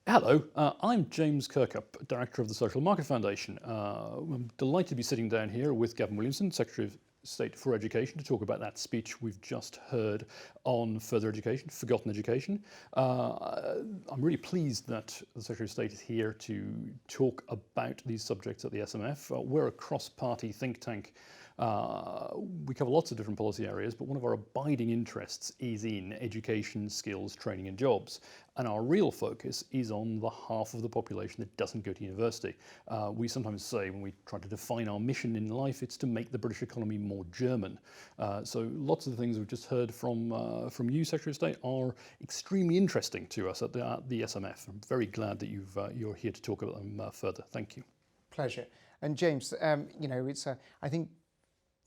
Hello, I'm James Kirkup, Director of the Social Market Foundation. I'm delighted to be sitting down here with Gavin Williamson, Secretary of State for Education, to talk about that speech we've just heard on further education, forgotten education. I'm really pleased that the Secretary of State is here to talk about these subjects at the SMF. We're a cross-party think tank. We cover lots of different policy areas, but one of our abiding interests is in education, skills, training and jobs. And our real focus is on the half of the population that doesn't go to university. We sometimes say, when we try to define our mission in life, it's to make the British economy more German. So lots of the things we've just heard from you, Secretary of State, are extremely interesting to us at the SMF. I'm very glad that you're here to talk about them further. Thank you. Pleasure. And James, it's I think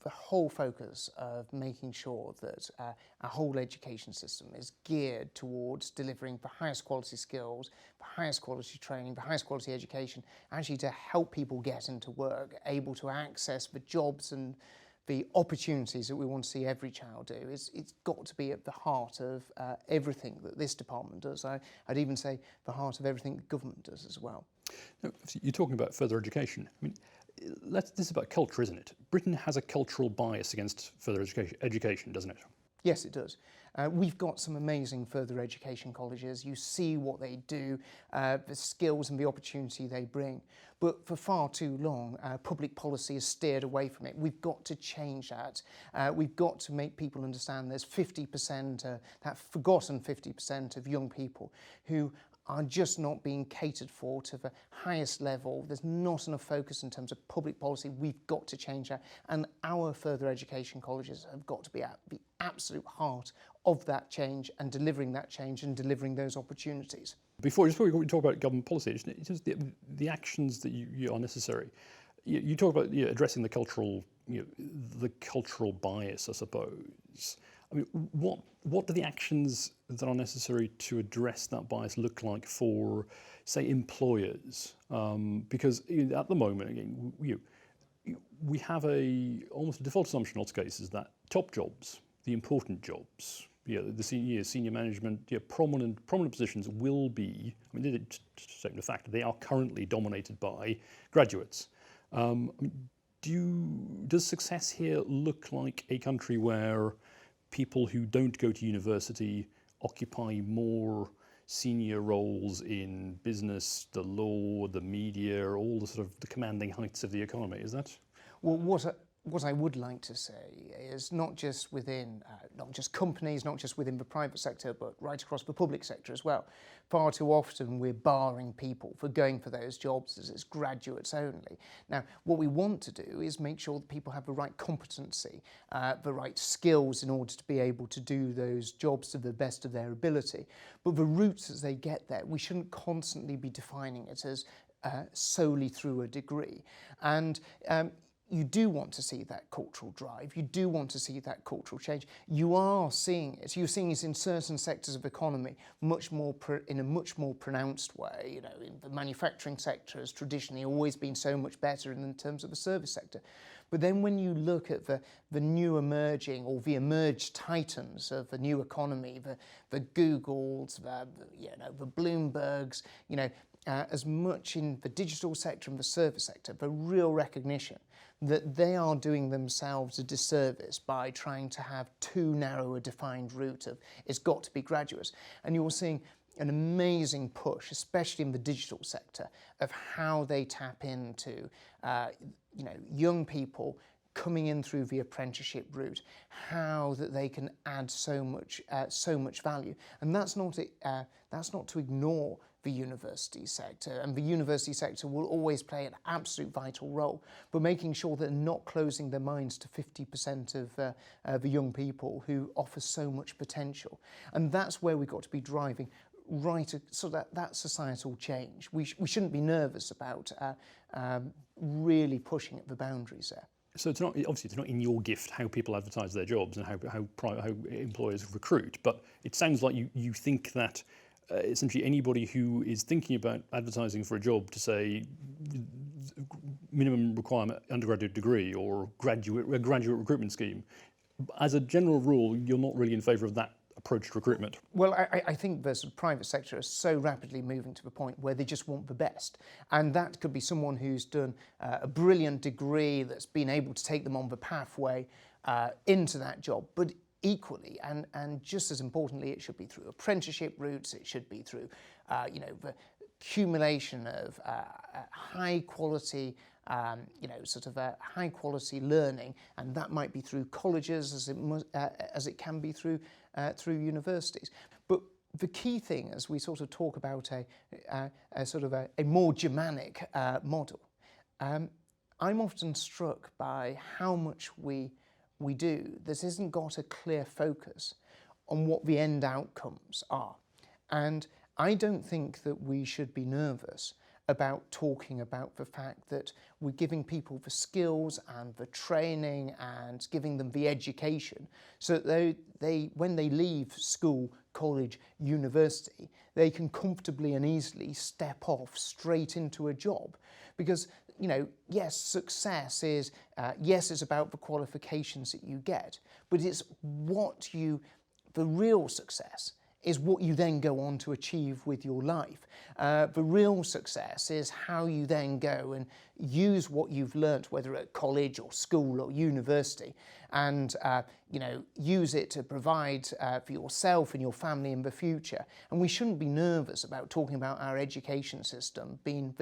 the whole focus of making sure that our whole education system is geared towards delivering the highest quality skills, the highest quality training, the highest quality education, actually to help people get into work, able to access the jobs and the opportunities that we want to see every child do. It's got to be at the heart of everything that this department does. I'd even say the heart of everything that government does as well. Now, you're talking about further education. I mean, this is about culture, isn't it? Britain has a cultural bias against further education, doesn't it? Yes, it does. We've got some amazing further education colleges. You see what they do, the skills and the opportunity they bring. But for far too long, public policy has steered away from it. We've got to change that. We've got to make people understand there's 50%, that forgotten 50% of young people who are just not being catered for to the highest level. There's not enough focus in terms of public policy. We've got to change that. And our further education colleges have got to be at the absolute heart of that change and delivering that change and delivering those opportunities. Before we talk about government policy, just the actions that you are necessary. You talk about addressing the cultural bias, I suppose. I mean, what do the actions that are necessary to address that bias look like for, say, employers? Because at the moment, again, we have almost a default assumption in lots of cases that top jobs, the important jobs, the senior management, prominent positions will be. I mean, to state the fact, they are currently dominated by graduates. Does success here look like a country where people who don't go to university occupy more senior roles in business, the law, the media, all the sort of the commanding heights of the economy? Is that? Well, what I would like to say is not just within, not just companies, not just within the private sector, but right across the public sector as well. Far too often we're barring people for going for those jobs as it's graduates only. Now, what we want to do is make sure that people have the right competency, the right skills in order to be able to do those jobs to the best of their ability. But the routes as they get there, we shouldn't constantly be defining it as solely through a degree. And you do want to see that cultural drive. You do want to see that cultural change. You are seeing it. You're seeing it in certain sectors of economy in a much more pronounced way. In the manufacturing sector has traditionally always been so much better in terms of the service sector. But then when you look at the new emerging or the emerged titans of the new economy, the Googles, the Bloombergs, as much in the digital sector and the service sector, the real recognition that they are doing themselves a disservice by trying to have too narrow a defined route of it's got to be graduates. And you're seeing an amazing push, especially in the digital sector, of how they tap into young people coming in through the apprenticeship route, how that they can add so much value. And that's not to ignore the university sector, and the university sector will always play an absolute vital role, but making sure that they're not closing their minds to 50% of the young people who offer so much potential. And that's where we've got to be driving so that societal change. We shouldn't be nervous about really pushing at the boundaries there. So it's not in your gift how people advertise their jobs and how employers recruit, but it sounds like you think that essentially anybody who is thinking about advertising for a job to say minimum requirement undergraduate degree or graduate recruitment scheme, as a general rule, you're not really in favour of that approach to recruitment? Well, I think the sort of private sector is so rapidly moving to the point where they just want the best. And that could be someone who's done a brilliant degree that's been able to take them on the pathway into that job. But equally, and just as importantly, it should be through apprenticeship routes, it should be through, the accumulation of high quality high quality learning, and that might be through colleges as it can be through universities. But the key thing, as we sort of talk about a more Germanic model, I'm often struck by how much we do that hasn't got a clear focus on what the end outcomes are. And I don't think that we should be nervous about talking about the fact that we're giving people the skills and the training and giving them the education so that when they leave school, college, university, they can comfortably and easily step off straight into a job. Because, yes, success is, yes, it's about the qualifications that you get, but it's the real success is what you then go on to achieve with your life. The real success is how you then go and use what you've learnt, whether at college or school or university, and use it to provide for yourself and your family in the future. And we shouldn't be nervous about talking about our education system being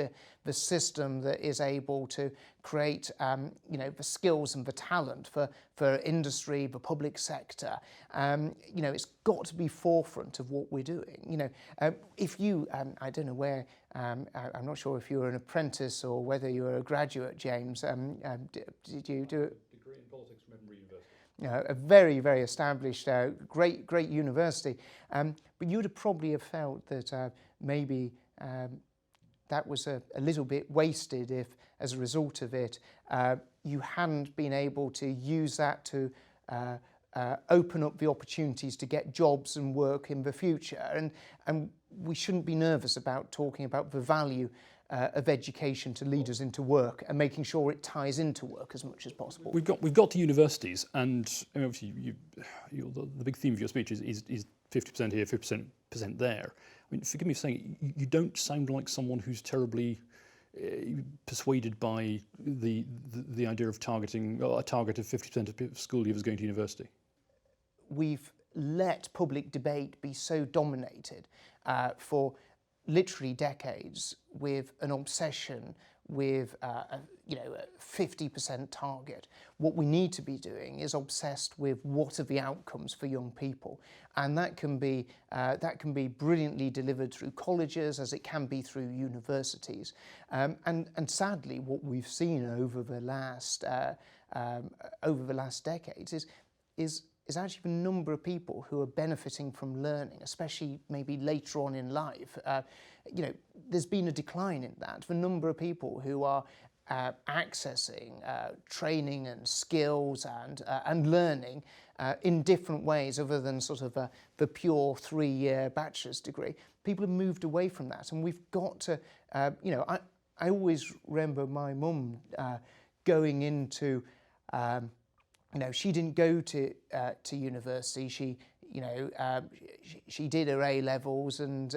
the system that is able to create the skills and the talent for industry, the public sector. It's got to be forefront of what we're doing. If you, I don't know where, I'm not sure if you were an apprentice or whether you were a graduate, James. Did you do it? Degree in politics from Edinburgh University. A very, very established, great university. But you would probably have felt that maybe that was a little bit wasted if, as a result of it, you hadn't been able to use that to open up the opportunities to get jobs and work in the future. And we shouldn't be nervous about talking about the value of education to lead us into work and making sure it ties into work as much as possible. We've got to universities, and obviously the big theme of your speech is 50% here, 50% there. I mean, forgive me for saying it, you don't sound like someone who's terribly persuaded by the idea of targeting a target of 50% of school leavers going to university. We've let public debate be so dominated for literally decades with an obsession with a 50% target. What we need to be doing is obsessed with what are the outcomes for young people, and that can be brilliantly delivered through colleges as it can be through universities. And sadly, what we've seen over the last decades is actually the number of people who are benefiting from learning, especially maybe later on in life. There's been a decline in that. The number of people who are accessing training and skills and learning in different ways other than sort of the pure 3-year bachelor's degree, people have moved away from that. And we've got to, I always remember my mum going into, she didn't go to university. She did her A-levels and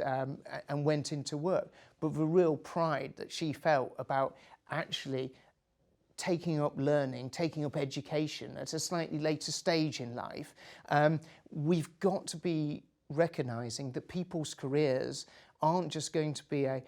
went into work. But the real pride that she felt about actually taking up learning, taking up education at a slightly later stage in life, we've got to be recognising that people's careers aren't just going to be a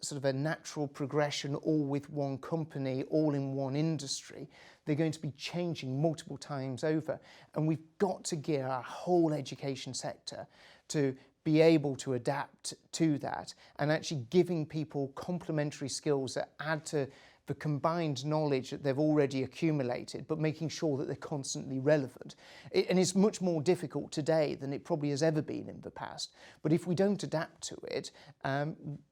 sort of a natural progression all with one company, all in one industry. They're going to be changing multiple times over. And we've got to gear our whole education sector to be able to adapt to that and actually giving people complementary skills that add to the combined knowledge that they've already accumulated, but making sure that they're constantly relevant. And it's much more difficult today than it probably has ever been in the past. But if we don't adapt to it,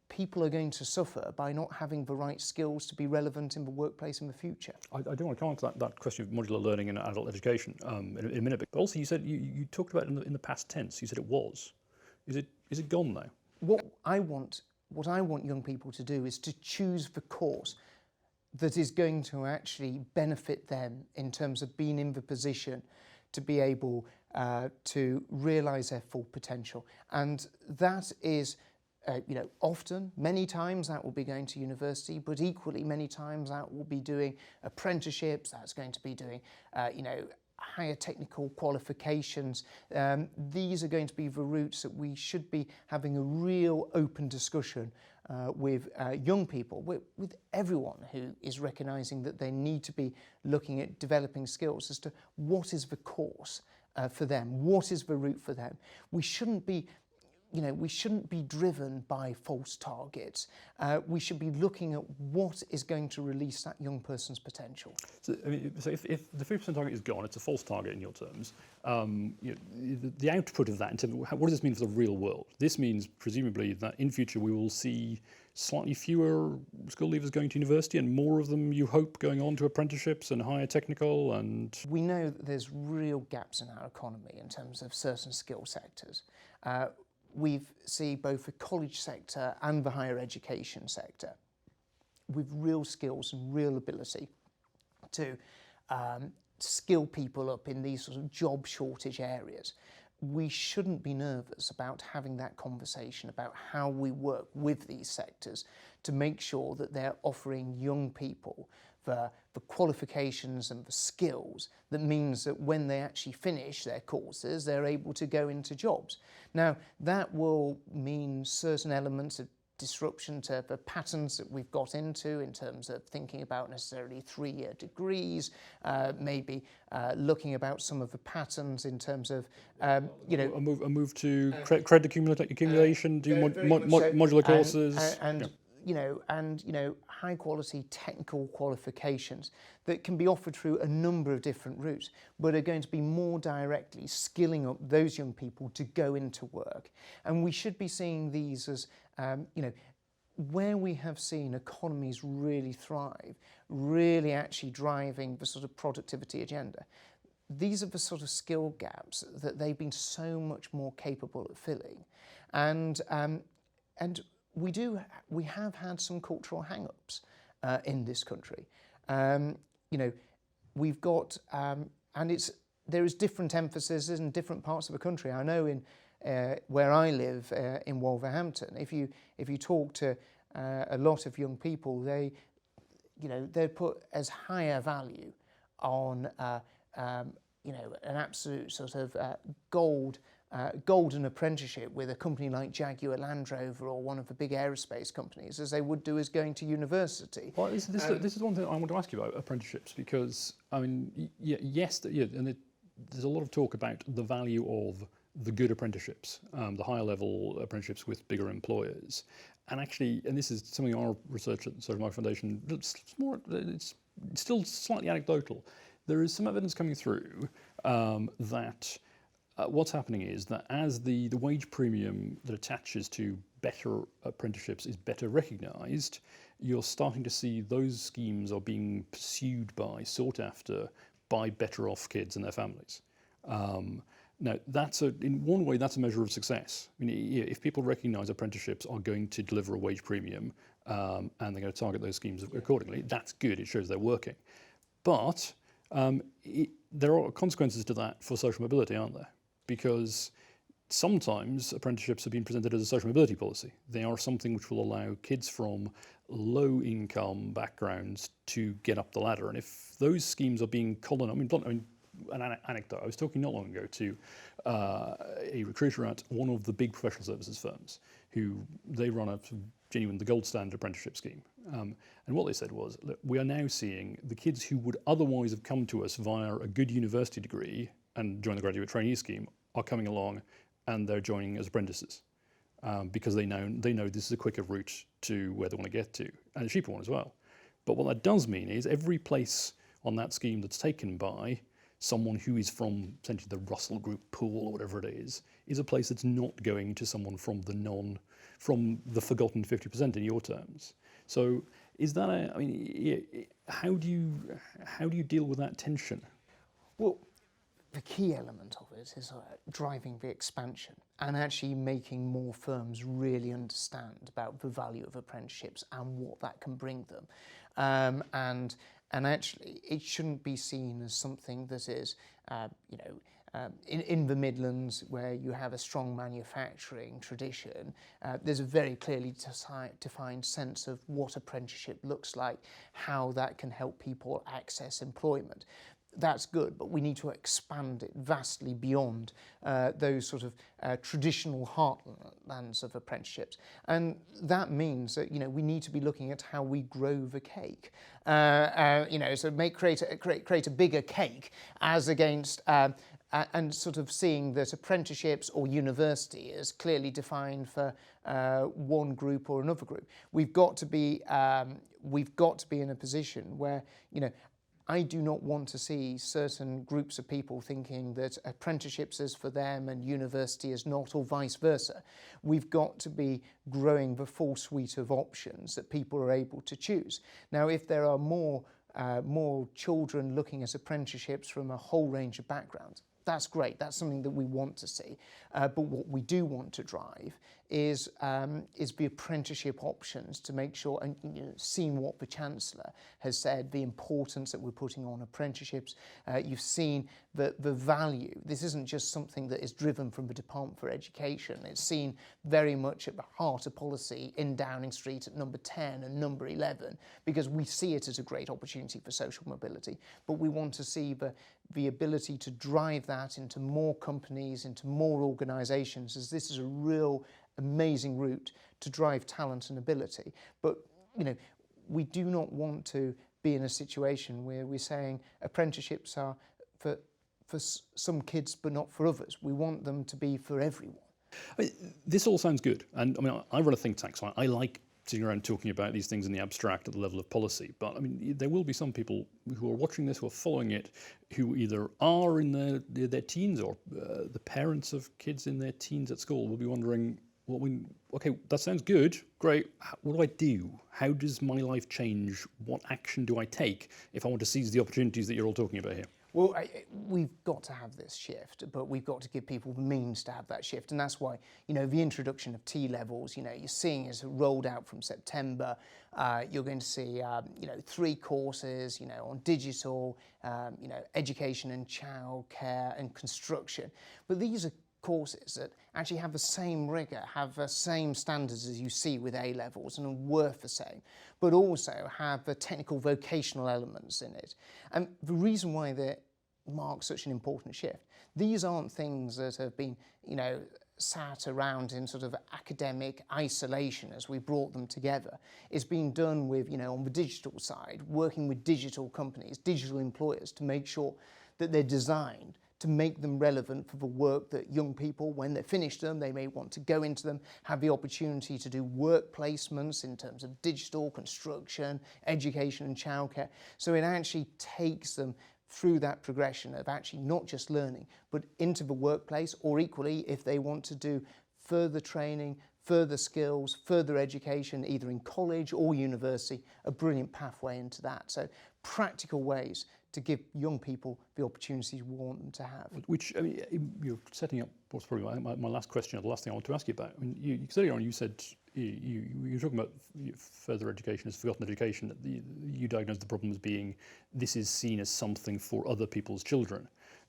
people are going to suffer by not having the right skills to be relevant in the workplace in the future. I do want to come on to that question of modular learning and adult education in a minute. But also, you said you talked about it in the past tense. You said it was. Is it gone now? What I want young people to do is to choose the course that is going to actually benefit them in terms of being in the position to be able to realise their full potential. And that is, often, many times that will be going to university, but equally many times that will be doing apprenticeships, that's going to be doing, higher technical qualifications. These are going to be the routes that we should be having a real open discussion with young people, with everyone who is recognising that they need to be looking at developing skills as to what is the course for them, what is the route for them. We shouldn't be driven by false targets. We should be looking at what is going to release that young person's potential. So, if the 50% target is gone, it's a false target in your terms. The output of that, in terms of what does this mean for the real world? This means presumably that in future we will see slightly fewer school leavers going to university and more of them, you hope, going on to apprenticeships and higher technical. And we know that there's real gaps in our economy in terms of certain skill sectors. We see both the college sector and the higher education sector with real skills and real ability to skill people up in these sort of job shortage areas. We shouldn't be nervous about having that conversation about how we work with these sectors to make sure that they're offering young people the qualifications and the skills that means that when they actually finish their courses, they're able to go into jobs. Now, that will mean certain elements of disruption to the patterns that we've got into in terms of thinking about necessarily 3-year degrees, maybe looking about some of the patterns in terms of, a move to credit accumulation, do modular courses. High quality technical qualifications that can be offered through a number of different routes, but are going to be more directly skilling up those young people to go into work. And we should be seeing these as, where we have seen economies really thrive, really actually driving the sort of productivity agenda. These are the sort of skill gaps that they've been so much more capable at filling. And we have had some cultural hang-ups in this country. We've got, there is different emphasis in different parts of the country. I know in where I live in Wolverhampton, if you talk to a lot of young people, they put as high a value on an absolute sort of golden apprenticeship with a company like Jaguar Land Rover or one of the big aerospace companies as they would do as going to university. Well, this is one thing I want to ask you about apprenticeships, because and there's a lot of talk about the value of the good apprenticeships, the higher level apprenticeships with bigger employers. And actually, and this is something our research at the Social Market Foundation, it's still slightly anecdotal. There is some evidence coming through that what's happening is that as the wage premium that attaches to better apprenticeships is better recognised, you're starting to see those schemes are being pursued by, sought after by better off kids and their families. Now, in one way, that's a measure of success. I mean, if people recognise apprenticeships are going to deliver a wage premium and they're going to target those schemes accordingly, that's good. It shows they're working. But there are consequences to that for social mobility, aren't there? Because sometimes apprenticeships have been presented as a social mobility policy. They are something which will allow kids from low-income backgrounds to get up the ladder. And if those schemes are being an anecdote, I was talking not long ago to a recruiter at one of the big professional services firms who they run the gold standard apprenticeship scheme. And what they said was, look, we are now seeing the kids who would otherwise have come to us via a good university degree and joined the graduate trainee scheme are coming along and they're joining as apprentices because they know this is a quicker route to where they want to get to, and a cheaper one as well. But what that does mean is every place on that scheme that's taken by someone who is from essentially the Russell Group pool or whatever it is a place that's not going to someone from the forgotten 50% in your terms. So is that how do you deal with that tension? Well, the key element of it is driving the expansion and actually making more firms really understand about the value of apprenticeships and what that can bring them. And actually, it shouldn't be seen as something that is, in the Midlands, where you have a strong manufacturing tradition, there's a very clearly defined sense of what apprenticeship looks like, how that can help people access employment. That's good, but we need to expand it vastly beyond those sort of traditional heartlands of apprenticeships. And that means that, we need to be looking at how we grow the cake. So create a bigger cake as against and sort of seeing that apprenticeships or university is clearly defined for one group or another group. We've got to be in a position where, I do not want to see certain groups of people thinking that apprenticeships is for them and university is not, or vice versa. We've got to be growing the full suite of options that people are able to choose. Now, if there are more children looking at apprenticeships from a whole range of backgrounds, that's great. That's something that we want to see. But what we do want to drive is the apprenticeship options to make sure, and seeing what the Chancellor has said, the importance that we're putting on apprenticeships. You've seen the value. This isn't just something that is driven from the Department for Education. It's seen very much at the heart of policy in Downing Street at number 10 and number 11, because we see it as a great opportunity for social mobility. But we want to see the ability to drive that into more companies, into more organisations, as this is a real amazing route to drive talent and ability. But we do not want to be in a situation where we're saying apprenticeships are for some kids but not for others. We want them to be for everyone. This all sounds good, and I run a think tank, so I like sitting around talking about these things in the abstract at the level of policy. But there will be some people who are watching this, who are following it, who either are in their teens, or the parents of kids in their teens at school will be wondering, okay, that sounds good, great. What do I do? How does my life change? What action do I take if I want to seize the opportunities that you're all talking about here? Well, we've got to have this shift, but we've got to give people the means to have that shift. And that's why, the introduction of T-levels, you're seeing is rolled out from September. You're going to see, 3 courses, on digital, education and childcare and construction. But these are courses that actually have the same rigour, have the same standards as you see with A-levels and are worth the same, but also have the technical vocational elements in it. And the reason why they mark such an important shift, these aren't things that have been, sat around in sort of academic isolation as we brought them together. It's been done with, on the digital side, working with digital companies, digital employers, to make sure that they're designed to make them relevant for the work that young people, when they finish them, they may want to go into them, have the opportunity to do work placements in terms of digital, construction, education and childcare. So it actually takes them through that progression of actually not just learning, but into the workplace, or equally, if they want to do further training, further skills, further education, either in college or university, a brilliant pathway into that. So practical ways to give young people the opportunities we want them to have. Which, you're setting up what's probably my last question, or the last thing I want to ask you about. You said earlier on, you said you were talking about further education as forgotten education. You diagnosed the problem as being this is seen as something for other people's children.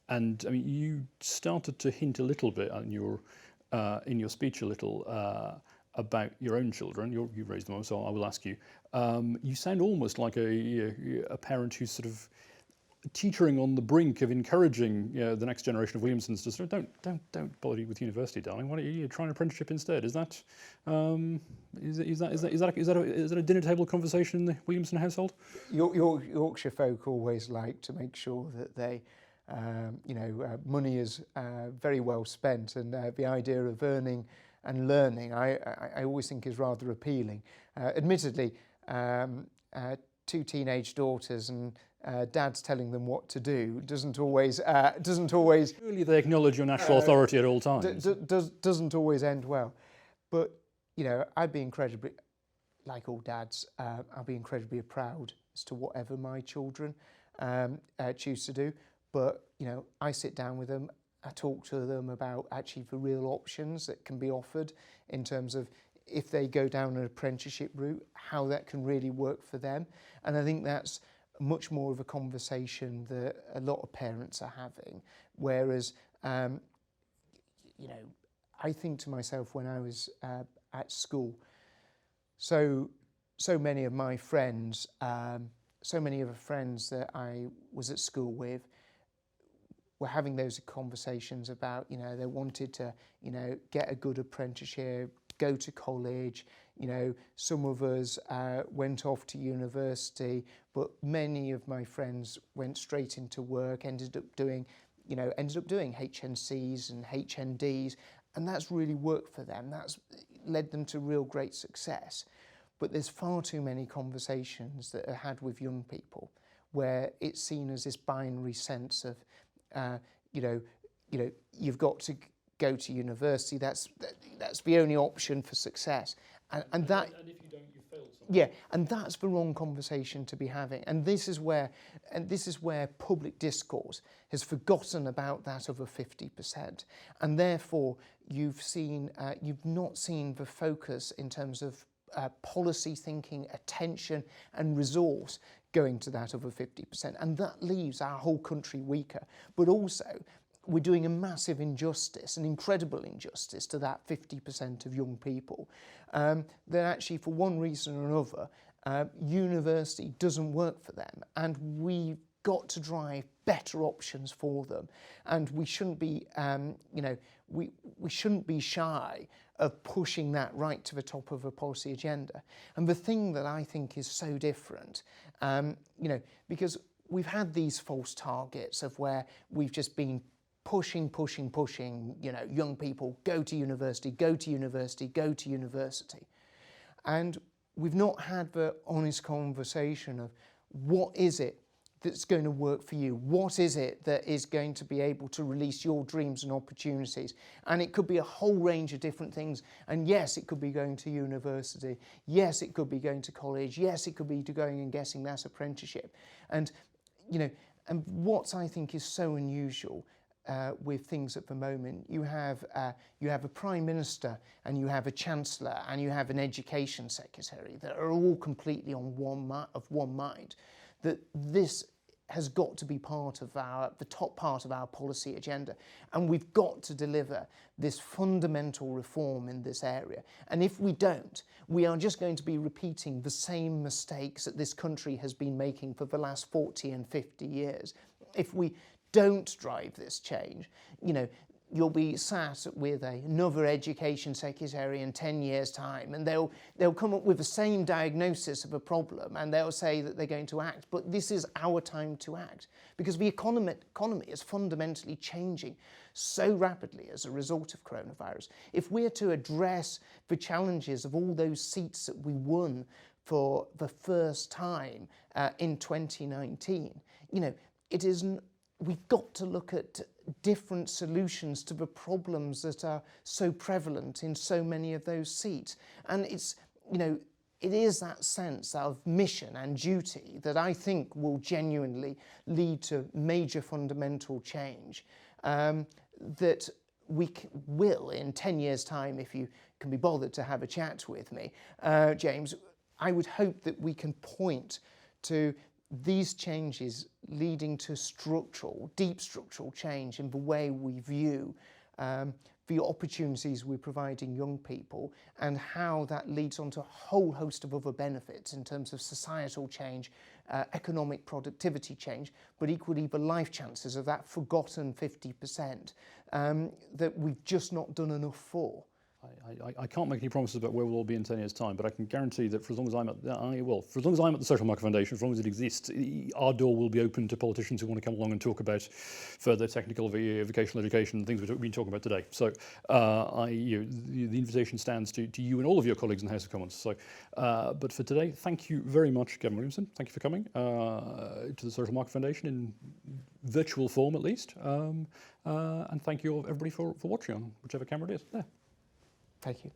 And you started to hint a little bit in your speech a little about your own children. You raised them, so I will ask you. You sound almost like a parent who's sort of teetering on the brink of encouraging the next generation of Williamsons to sort of don't bother with university, darling. Why don't you try an apprenticeship instead? Is that a dinner table conversation in the Williamson household? Yorkshire folk always like to make sure that they, money is very well spent, and the idea of earning and learning, I always think is rather appealing. Admittedly, 2 teenage daughters and dad's telling them what to do doesn't always. Surely they acknowledge your natural authority at all times. Doesn't always end well, but I'd be incredibly, like all dads, I'll be incredibly proud as to whatever my children choose to do. But I sit down with them, I talk to them about actually the real options that can be offered in terms of if they go down an apprenticeship route, how that can really work for them. And I think that's much more of a conversation that a lot of parents are having, whereas you know, I think to myself when I was at school, so many of my friends, so many of the friends that I was at school with were having those conversations about, you know, they wanted to, you know, get a good apprenticeship, go to college. You know, some of us went off to university, but many of my friends went straight into work, ended up doing HNCs and HNDs, and that's really worked for them. That's led them to real great success. But there's far too many conversations that are had with young people where it's seen as this binary sense of, you've got to go to university. That's the only option for success, and that. And if you don't, you fail. Yeah, and that's the wrong conversation to be having. And this is where public discourse has forgotten about that other 50%, and therefore you've not seen the focus in terms of policy thinking, attention, and resource going to that other 50%, and that leaves our whole country weaker. But also, we're doing a massive injustice, an incredible injustice to that 50% of young people that actually, for one reason or another, university doesn't work for them, and we've got to drive better options for them. And we shouldn't be, we shouldn't be shy of pushing that right to the top of a policy agenda. And the thing that I think is so different, because we've had these false targets of where we've just been pushing, young people, go to university, go to university, go to university. And we've not had the honest conversation of what is it that's going to work for you? What is it that is going to be able to release your dreams and opportunities? And it could be a whole range of different things. And yes, it could be going to university. Yes, it could be going to college. Yes, it could be going and getting that apprenticeship. And, and what I think is so unusual with things at the moment, you have a Prime Minister and you have a Chancellor and you have an Education Secretary that are all completely on one mind, that this has got to be part of the top part of our policy agenda. And we've got to deliver this fundamental reform in this area. And if we don't, we are just going to be repeating the same mistakes that this country has been making for the last 40 and 50 years. If we don't drive this change, you'll be sat with another education secretary in 10 years' time, and they'll come up with the same diagnosis of a problem, and they'll say that they're going to act. But this is our time to act, because the economy is fundamentally changing so rapidly as a result of coronavirus. If we're to address the challenges of all those seats that we won for the first time in 2019, we've got to look at different solutions to the problems that are so prevalent in so many of those seats. And it is that sense of mission and duty that I think will genuinely lead to major fundamental change that we will, in 10 years' time, if you can be bothered to have a chat with me, James, I would hope that we can point to these changes leading to deep structural change in the way we view the opportunities we're providing young people, and how that leads on to a whole host of other benefits in terms of societal change, economic productivity change, but equally the life chances of that forgotten 50% that we've just not done enough for. I can't make any promises about where we'll all be in 10 years' time, but I can guarantee that for as long as I'm at the Social Market Foundation, as long as it exists, our door will be open to politicians who want to come along and talk about further technical vocational education and things we've been talking about today. So the invitation stands to you and all of your colleagues in the House of Commons. So, but for today, thank you very much, Gavin Williamson. Thank you for coming to the Social Market Foundation in virtual form, at least. And thank you everybody for watching on whichever camera it is. There. Thank you.